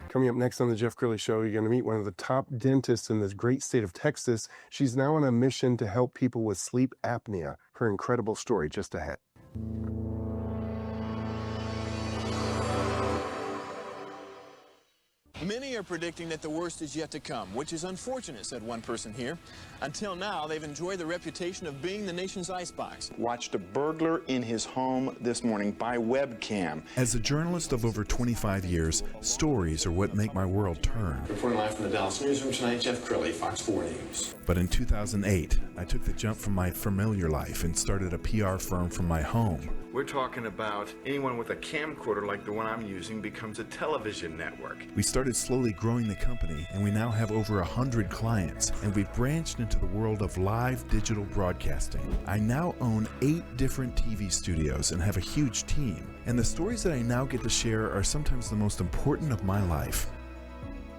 Coming up next on the Jeff Crilley Show, you're going to meet one of the top dentists in this great state of Texas. She's now on a mission to help people with sleep apnea. Her incredible story just ahead. Many are predicting that the worst is yet to come, which is unfortunate, said one person here. Until now, they've enjoyed the reputation of being the nation's icebox. Watched a burglar in his home this morning by webcam. As a journalist of over 25 years, stories are what make my world turn. Reporting live from the Dallas newsroom tonight, Jeff Crilley, Fox 4 News. But in 2008, I took the jump from my familiar life and started a PR firm from my home. We're talking about anyone with a camcorder like the one I'm using becomes a television network. We started slowly growing the company, and we now have over 100 clients, and we've branched into the world of live digital broadcasting. I now own 8 different TV studios and have a huge team, and the stories that I now get to share are sometimes the most important of my life.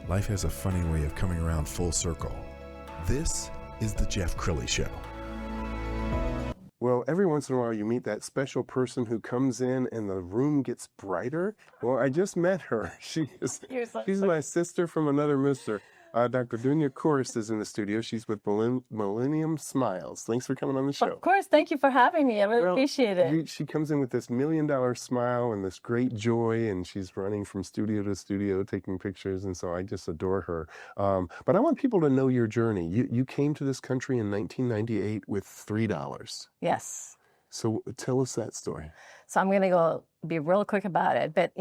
Life has a funny way of coming around full circle. This is the Jeff Crilley Show. Well, every once in a while you meet that special person who comes in and the room gets brighter. Well, I just met her. She's my sister from another mister. Dr. Dunia Korous is in the studio. She's with Millennium Smiles. Thanks for coming on the show. Of course. Thank you for having me. I really appreciate it. She comes in with this $1 million smile and this great joy, and she's running from studio to studio taking pictures, and so I just adore her. But I want people to know your journey. You came to this country in 1998 with $3. Yes. So tell us that story. So I'm going to go be real quick about it. But,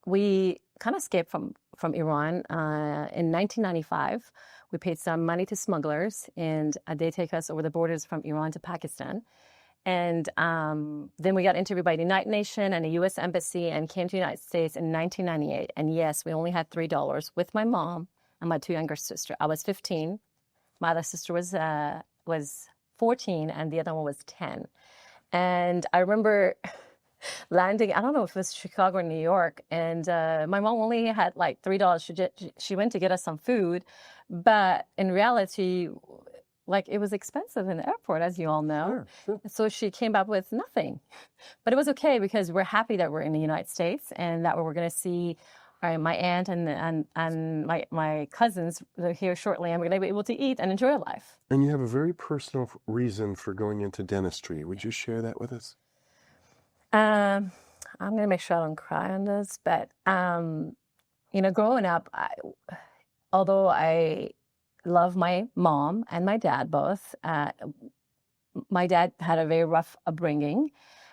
we kind of escaped from Iran in 1995. We paid some money to smugglers, and they take us over the borders from Iran to Pakistan. And then we got interviewed by the United Nations and the U.S. Embassy and came to the United States in 1998. And yes, we only had $3 with my mom and my 2 younger sisters. I was 15. My other sister was 14, and the other one was 10. And I remember landing, I don't know if it was Chicago or New York, and my mom only had like $3. She went to get us some food, but in reality, like, it was expensive in the airport, as you all know. Sure. So she came up with nothing. But it was okay because we're happy that we're in the United States and that we're going to see my aunt and my cousins here shortly, and we're going to be able to eat and enjoy life. And you have a very personal reason for going into dentistry. Would you share that with us? I'm going to make sure I don't cry on this, but, growing up, although I love my mom and my dad both, my dad had a very rough upbringing,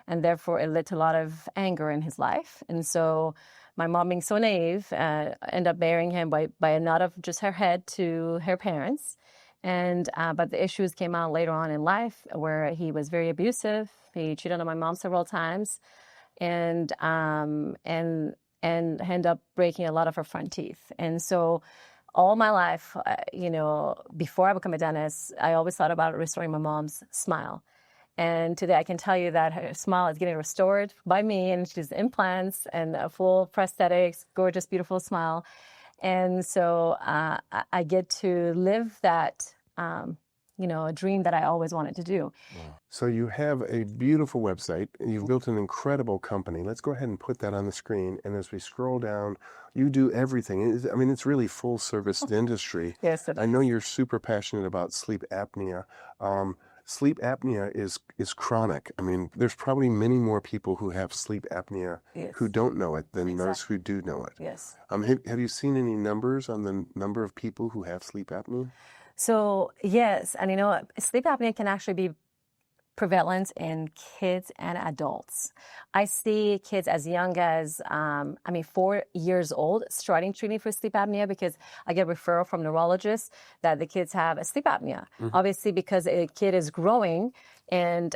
and therefore it led to a lot of anger in his life. And so my mom, being so naive, ended up marrying him by a nod of just her head to her parents. And but the issues came out later on in life where he was very abusive. He cheated on my mom several times, and ended up breaking a lot of her front teeth. And so all my life, before I became a dentist, I always thought about restoring my mom's smile. And today I can tell you that her smile is getting restored by me, and she's implants and a full prosthetics, gorgeous, beautiful smile. And so I get to live that, a dream that I always wanted to do. Wow. So you have a beautiful website, and you've built an incredible company. Let's go ahead and put that on the screen. And as we scroll down, you do everything. It's really full service dentistry. Yes, it is. I know you're super passionate about sleep apnea. Sleep apnea is chronic. There's probably many more people who have sleep apnea who don't know it than those who do know it. Yes. Have you seen any numbers on the number of people who have sleep apnea? So, yes. And, sleep apnea can actually be prevalent in kids and adults. I see kids as young as, 4 years old starting treating for sleep apnea because I get referral from neurologists that the kids have a sleep apnea. Mm-hmm. Obviously, because a kid is growing and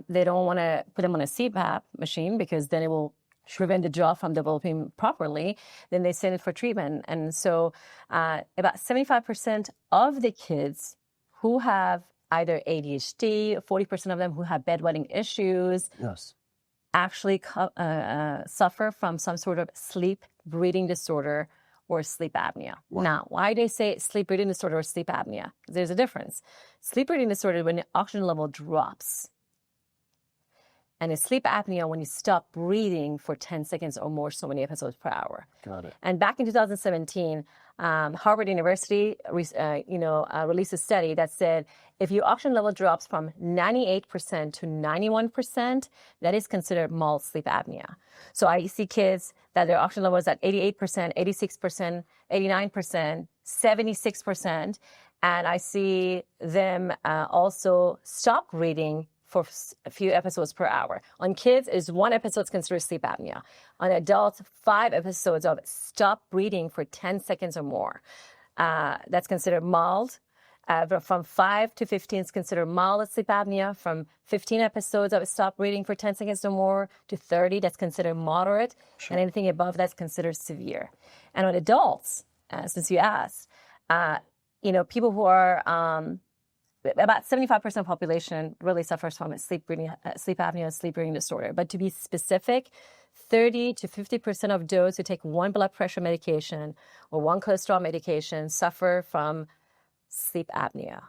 they don't want to put them on a CPAP machine because then it will prevent the jaw from developing properly, then they send it for treatment. And so about 75% of the kids who have either ADHD, 40% of them who have bedwetting issues, actually suffer from some sort of sleep breathing disorder or sleep apnea. Wow. Now, why they say sleep breathing disorder or sleep apnea? There's a difference. Sleep breathing disorder when the oxygen level drops. And it's sleep apnea when you stop breathing for 10 seconds or more, so many episodes per hour. Got it. And back in 2017, Harvard University, released a study that said if your oxygen level drops from 98% to 91%, that is considered mild sleep apnea. So I see kids that their oxygen level is at 88%, 86%, 89%, 76%, and I see them also stop breathing for a few episodes per hour. On kids, is 1 episode considered sleep apnea. On adults, 5 episodes of stop breathing for 10 seconds or more. That's considered mild. From 5 to 15 is considered mild sleep apnea. From 15 episodes of stop breathing for 10 seconds or more to 30, that's considered moderate. Sure. And anything above that's considered severe. And on adults, since you asked, people who are about 75% of the population really suffers from sleep apnea, sleep breathing disorder. But to be specific, 30 to 50% of those who take 1 blood pressure medication or 1 cholesterol medication suffer from sleep apnea.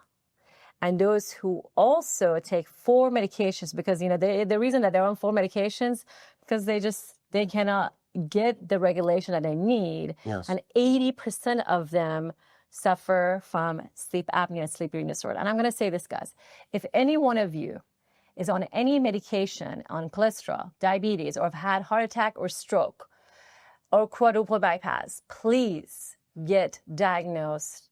And those who also take 4 medications, because the reason that they're on 4 medications, because they cannot get the regulation that they need. Yes. And 80% of them suffer from sleep apnea and sleep breathing disorder. And I'm going to say this, guys. If any one of you is on any medication, on cholesterol, diabetes, or have had heart attack or stroke or quadruple bypass, please get diagnosed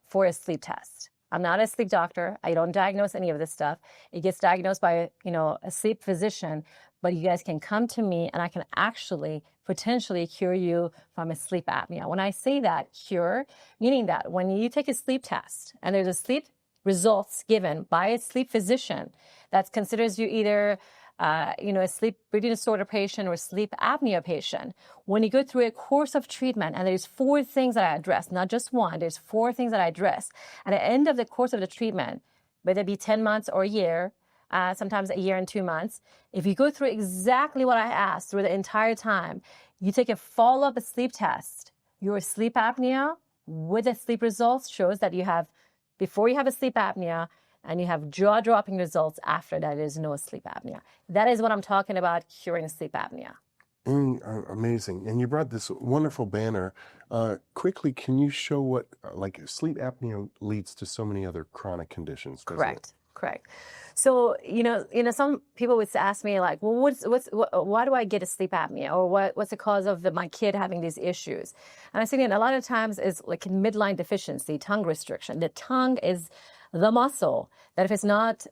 for a sleep test. I'm not a sleep doctor. I don't diagnose any of this stuff. It gets diagnosed by, a sleep physician, but you guys can come to me and I can actually potentially cure you from a sleep apnea. When I say that, cure, meaning that when you take a sleep test and there's a sleep results given by a sleep physician that considers you either a sleep breathing disorder patient or sleep apnea patient, when you go through a course of treatment, and there's 4 things that I address, not just 1, there's 4 things that I address. And at the end of the course of the treatment, whether it be 10 months or a year, sometimes a year and 2 months, if you go through exactly what I asked through the entire time, you take a follow-up sleep test, your sleep apnea with the sleep results shows that you have, before you have a sleep apnea, and you have jaw-dropping results after that is no sleep apnea. That is what I'm talking about, curing sleep apnea. Amazing. And you brought this wonderful banner. Quickly, can you show what, sleep apnea leads to so many other chronic conditions, doesn't it? Correct. So, some people would ask me like, well, why do I get a sleep apnea? Or what's the cause of my kid having these issues? And I say, a lot of times is like midline deficiency, tongue restriction. The tongue is the muscle that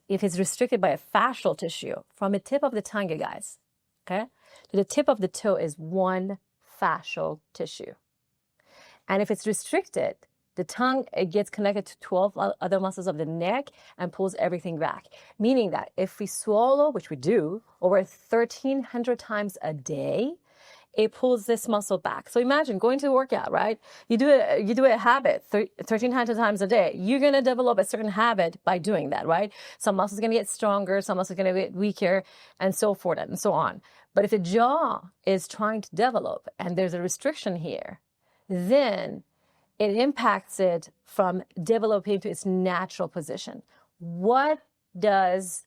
if it's restricted by a fascial tissue, from the tip of the tongue, you guys, okay, to the tip of the toe is 1 fascial tissue. And if it's restricted, the tongue, it gets connected to 12 other muscles of the neck and pulls everything back. Meaning that if we swallow, which we do, over 1,300 times a day, it pulls this muscle back. So imagine going to a workout, right? You do a habit 1,300 times a day. You're going to develop a certain habit by doing that, right? Some muscles are going to get stronger, some muscles are going to get weaker, and so forth and so on. But if the jaw is trying to develop and there's a restriction here, then it impacts it from developing to its natural position. What does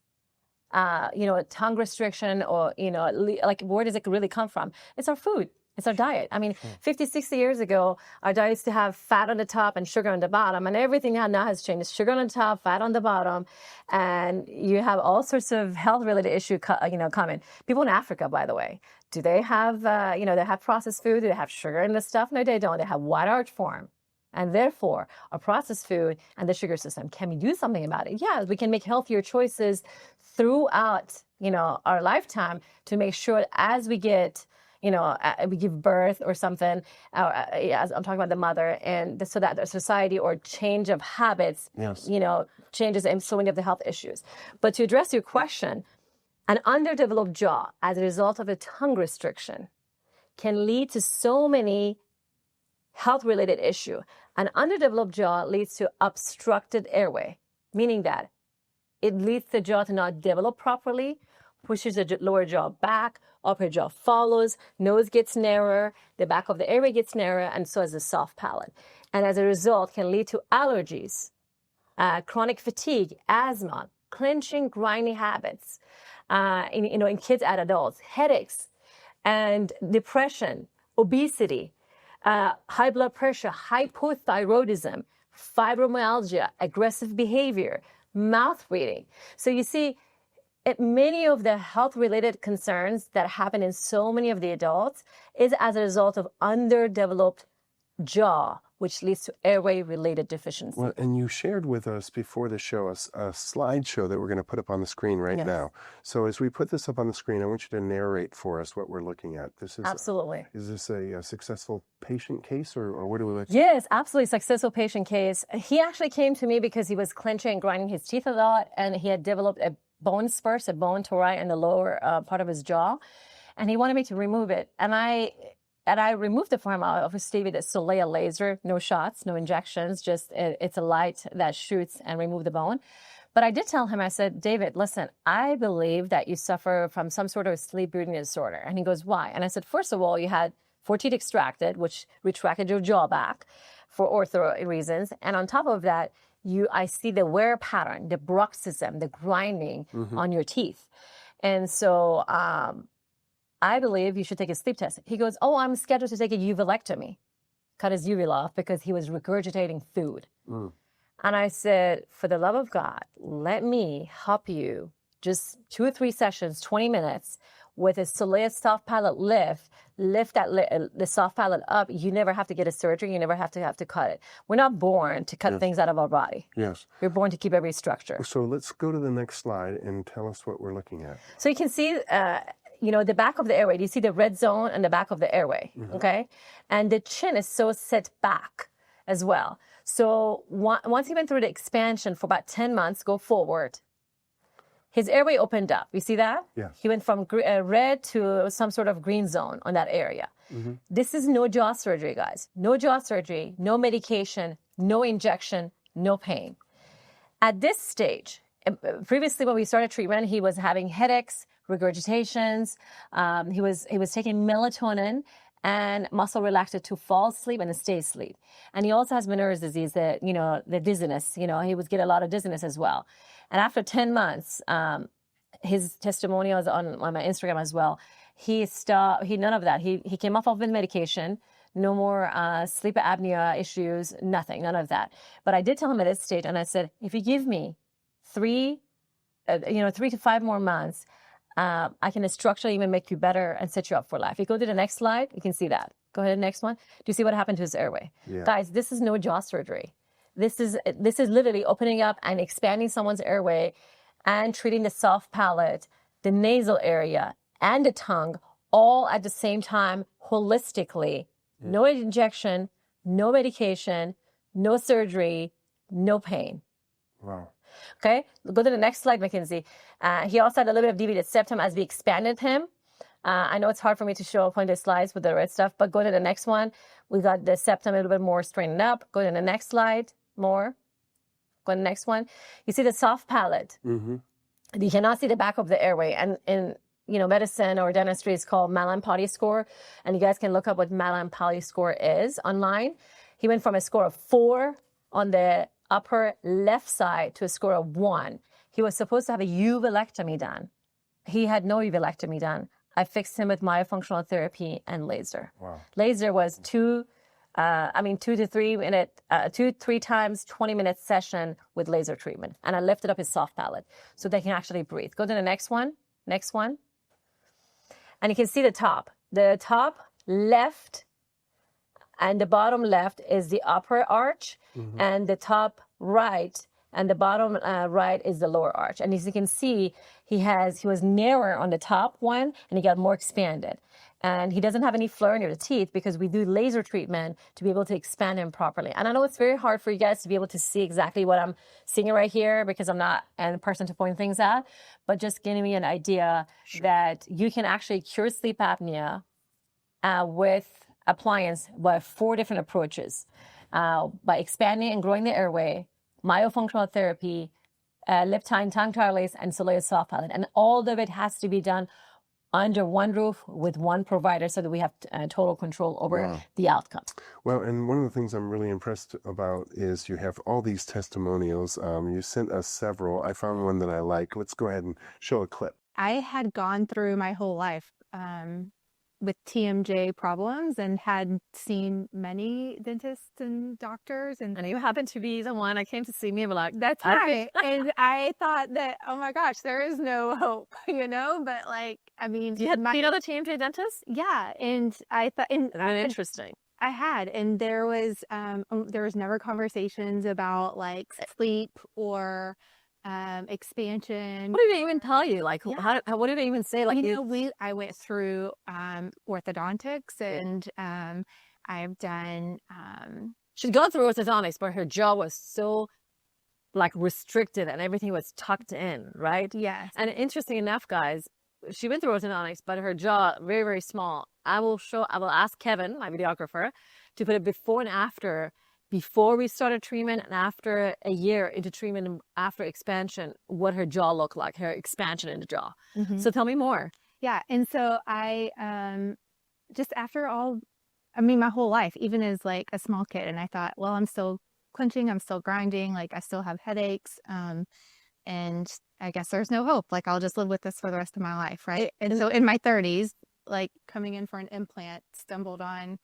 tongue restriction or, where does it really come from? It's our food. It's our diet. 50, 60 years ago, our diet used to have fat on the top and sugar on the bottom, and everything now has changed. Sugar on the top, fat on the bottom, and you have all sorts of health-related issues, coming. People in Africa, by the way, do they have, they have processed food? Do they have sugar in the stuff? No, they don't. They have white arch form. And therefore, our processed food and the sugar system, can we do something about it? Yes, we can make healthier choices throughout, our lifetime to make sure as we get, we give birth or something, as I'm talking about the mother, and so that the society or change of habits, yes, changes in so many of the health issues. But to address your question, an underdeveloped jaw as a result of a tongue restriction can lead to so many health-related issues. An underdeveloped jaw leads to obstructed airway, meaning that it leads the jaw to not develop properly, pushes the lower jaw back, upper jaw follows, nose gets narrower, the back of the airway gets narrower, and so does the soft palate. And as a result, can lead to allergies, chronic fatigue, asthma, clenching, grinding habits, in kids and adults, headaches and depression, obesity, high blood pressure, hypothyroidism, fibromyalgia, aggressive behavior, mouth breathing. So you see, many of the health-related concerns that happen in so many of the adults is as a result of underdeveloped jaw, which leads to airway-related deficiency. Well, and you shared with us before the show a slideshow that we're going to put up on the screen right now. So as we put this up on the screen, I want you to narrate for us what we're looking at. This is Absolutely. Is this a successful patient case, or what do we look? Yes, absolutely. Successful patient case. He actually came to me because he was clenching and grinding his teeth a lot, and he had developed a bone spurs, a bone tori in the lower part of his jaw, and he wanted me to remove it. And I removed it for him, obviously, with a Soleil laser, no shots, no injections, just it's a light that shoots and remove the bone. But I did tell him, I said, David, listen, I believe that you suffer from some sort of sleep-breathing disorder. And he goes, why? And I said, first of all, you had 4 teeth extracted, which retracted your jaw back for ortho reasons. And on top of that, I see the wear pattern, the bruxism, the grinding on your teeth. And so I believe you should take a sleep test. He goes, oh, I'm scheduled to take a uvulectomy. Cut his uvula off because he was regurgitating food. And I said, for the love of God, let me help you just 2 or 3 sessions, 20 minutes with a Soleil soft palate lift the soft palate up. You never have to get a surgery. You never have to cut it. We're not born to cut things out of our body. Yes. We're born to keep every structure. So let's go to the next slide and tell us what we're looking at. So you can see, the back of the airway. Do you see the red zone on the back of the airway? Okay. And the chin is so set back as well. So once he went through the expansion for about 10 months, go forward, his airway opened up. You see that? Yes. He went from red to some sort of green zone on that area. This is no jaw surgery, guys. No jaw surgery, no medication, no injection, no pain. At this stage, previously when we started treatment, he was having headaches, regurgitations. He was taking melatonin and muscle relaxer to fall asleep and stay asleep. And he also has Meniere's disease, the dizziness. He would get a lot of dizziness as well. And after 10 months, his testimonials on my Instagram as well, he stopped, none of that. He came off of the medication, no more sleep apnea issues, none of that. But I did tell him at this stage, and I said, if you give me 3 to 5 more months, I can structurally even make you better and set you up for life. If you go to the next slide, you can see that. Go ahead, next one. Do you see what happened to his airway? Yeah. Guys, this is no jaw surgery. This is literally opening up and expanding someone's airway and treating the soft palate, the nasal area, and the tongue all at the same time holistically. Yeah. No injection, no medication, no surgery, no pain. Wow. Okay, go to the next slide, Mackenzie. He also had a little bit of deviated septum as we expanded him. I know it's hard for me to show pointed slides with the red stuff, but go to the next one. We got the septum a little bit more straightened up. Go to the next slide, more. Go to the next one. You see the soft palate. You cannot see the back of the airway. And in medicine or dentistry is called Mallampati score. And you guys can look up what Mallampati score is online. He went from a score of 4 on the upper left side to a score of 1. He was supposed to have a uvulectomy done. He had no uvulectomy done. I fixed him with myofunctional therapy and laser. Wow. Laser was 2 to 3 minute, 2-3 times 20 minute session with laser treatment. And I lifted up his soft palate so they can actually breathe. Go to the next one. Next one. And you can see the top. The top left and the bottom left is the upper arch, and the top right and the bottom right is the lower arch. And as you can see, he was narrower on the top one, and he got more expanded. And he doesn't have any flare near the teeth because we do laser treatment to be able to expand him properly. And I know it's very hard for you guys to be able to see exactly what I'm seeing right here because I'm not a person to point things out, but just giving me an idea that you can actually cure sleep apnea with appliance by 4 different approaches, by expanding and growing the airway, myofunctional therapy, lip-tying, tongue lace, and Soleil soft palate. And all of it has to be done under one roof with one provider so that we have total control over the outcome. Well, and one of the things I'm really impressed about is you have all these testimonials. You sent us several. I found one that I like. Let's go ahead and show a clip. I had gone through my whole life with TMJ problems and had seen many dentists and doctors. And you happen to be the one that came to see me. I'm like, that's right. And I thought that, oh my gosh, there is no hope, but like, I mean, you had seen other TMJ dentists? Yeah. And I thought, and interesting. I had, and there was never conversations about like sleep or expansion. What did they even tell you? Like, what did they even say? Like, I went through orthodontics, and I've done. She's gone through orthodontics, but her jaw was so like restricted, and everything was tucked in, right? Yes. And interesting enough, guys, she went through orthodontics, but her jaw very, very small. I will ask Kevin, my videographer, to put a before and after. Before we started treatment and after a year into treatment and after expansion, what her jaw looked like, her expansion in the jaw. Mm-hmm. So tell me more. Yeah. And so I, just after my whole life, even as like a small kid, and I thought, well, I'm still clenching, I'm still grinding, like I still have headaches. And I guess there's no hope. Like I'll just live with this for the rest of my life. Right. And so in my 30s, like coming in for an implant, stumbled on,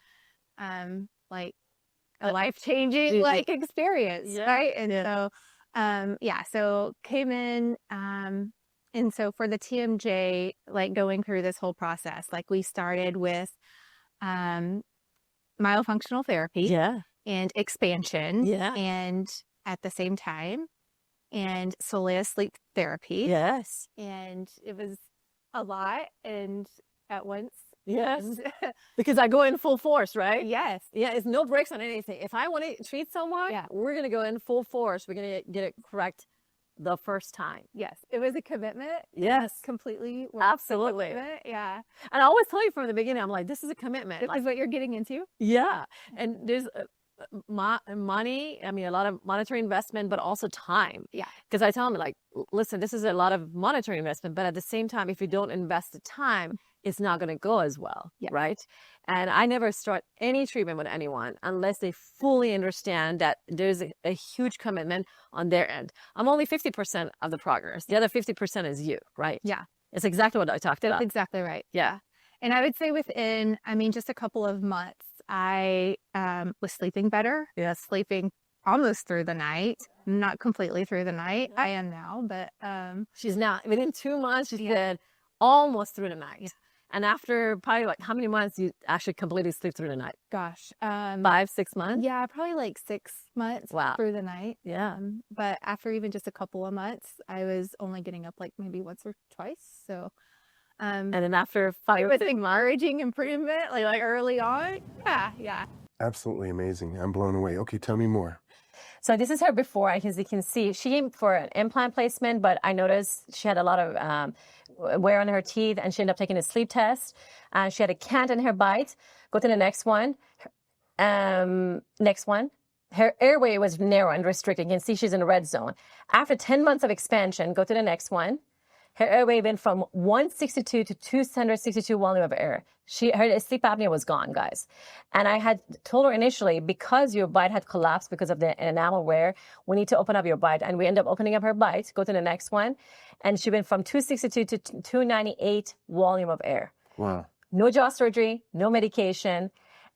like, a life-changing like experience, right? And so so came in, and so for the TMJ, like going through this whole process, like we started with myofunctional therapy and expansion and at the same time, and Solea sleep therapy. And it was a lot and at once. Because I go in full force, right? Yes. Yeah, it's no breaks on anything. If I want to treat someone, we're going to go in full force. We're going to get it correct the first time. Yes. It was a commitment. Yes. Completely. Absolutely. Yeah. And I always tell you from the beginning, I'm like, this is a commitment. This is what you're getting into? Yeah. And there's money, I mean, a lot of monetary investment, but also time. Yeah. Because I tell them, like, listen, this is a lot of monetary investment, but at the same time, if you don't invest the time, it's not going to go as well, right? And I never start any treatment with anyone unless they fully understand that there's a huge commitment on their end. I'm only 50% of the progress. The other 50% is you, right? Yeah. It's exactly what I talked about. That's exactly right. Yeah. And I would say within, just a couple of months, I was sleeping better. Sleeping almost through the night, not completely through the night. I am now, but she's now within 2 months. She said almost through the night. And after probably like how many months you actually completely sleep through the night? Gosh, 5, 6 months. Yeah, probably like 6 months through the night. Yeah. But after even just a couple of months, I was only getting up like maybe once or twice. So. And then after 5 or 6 months, encouraging improvement, like early on. Yeah. Absolutely amazing. I'm blown away. Okay, tell me more. So this is her before. As you can see, she came for an implant placement, but I noticed she had a lot of wear on her teeth, and she ended up taking a sleep test. She had a cant in her bite. Go to the next one. Next one. Her airway was narrow and restricted. You can see she's in the red zone. After 10 months of expansion, go to the next one. Her airway went from 162 to 262 volume of air. Her sleep apnea was gone, guys. And I had told her initially, because your bite had collapsed because of the enamel wear, we need to open up your bite. And we ended up opening up her bite. Go to the next one. And she went from 262 to 298 volume of air. Wow. No jaw surgery, no medication.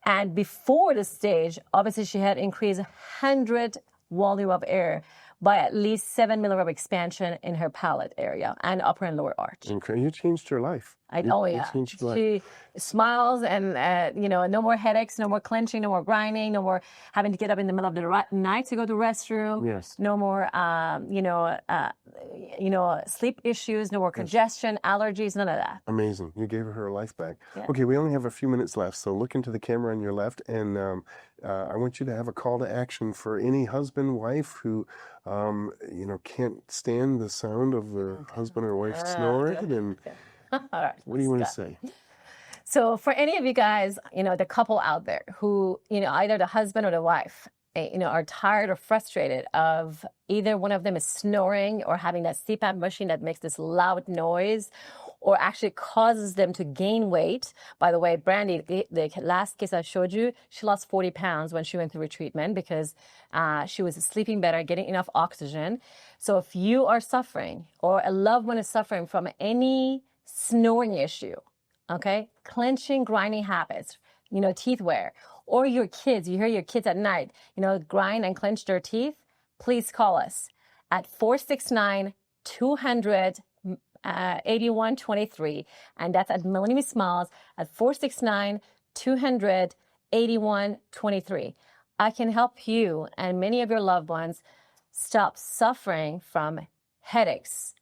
And before the stage, obviously she had increased 100 volume of air by at least 7 millimeter of expansion in her palate area and upper and lower arch. You changed her life. You changed her life. She smiles and, no more headaches, no more clenching, no more grinding, no more having to get up in the middle of the night to go to the restroom. Yes. No more, sleep issues, no more congestion, allergies, none of that. Amazing. You gave her life back. Yeah. Okay, we only have a few minutes left, so look into the camera on your left, and I want you to have a call to action for any husband, wife who, can't stand the sound of their husband or wife snoring. And All right, what do you want to say? So for any of you guys, the couple out there who, either the husband or the wife, are tired or frustrated of either one of them is snoring or having that CPAP machine that makes this loud noise, or actually causes them to gain weight. By the way, Brandy, the last case I showed you, she lost 40 pounds when she went through treatment because she was sleeping better, getting enough oxygen. So if you are suffering or a loved one is suffering from any snoring issue, okay, clenching, grinding habits, teeth wear, or your kids, you hear your kids at night, grind and clench their teeth, please call us at 469-200-8123. And that's at Millennium Smiles at 469-200-8123. I can help you and many of your loved ones stop suffering from headaches,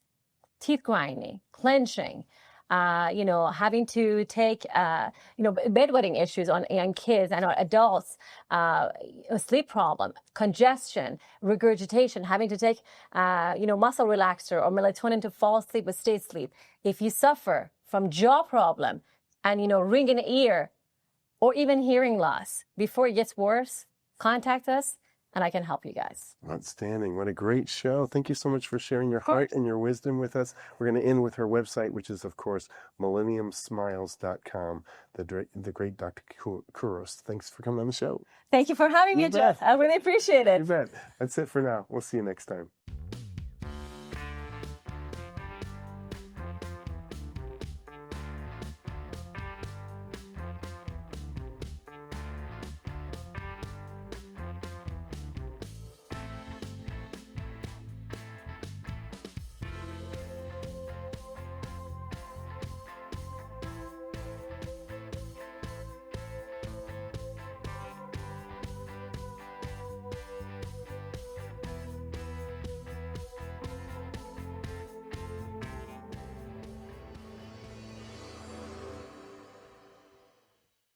teeth grinding, clenching, having to take, bedwetting issues on young kids and adults, sleep problem, congestion, regurgitation, having to take, muscle relaxer or melatonin to fall asleep but stay asleep. If you suffer from jaw problem and, ring in the ear or even hearing loss, before it gets worse, contact us. And I can help you guys. Outstanding. What a great show. Thank you so much for sharing your heart and your wisdom with us. We're going to end with her website, which is, of course, millenniumsmiles.com. The great Dr. Korous. Thanks for coming on the show. Thank you for having me, Jeff. I really appreciate it. You bet. That's it for now. We'll see you next time.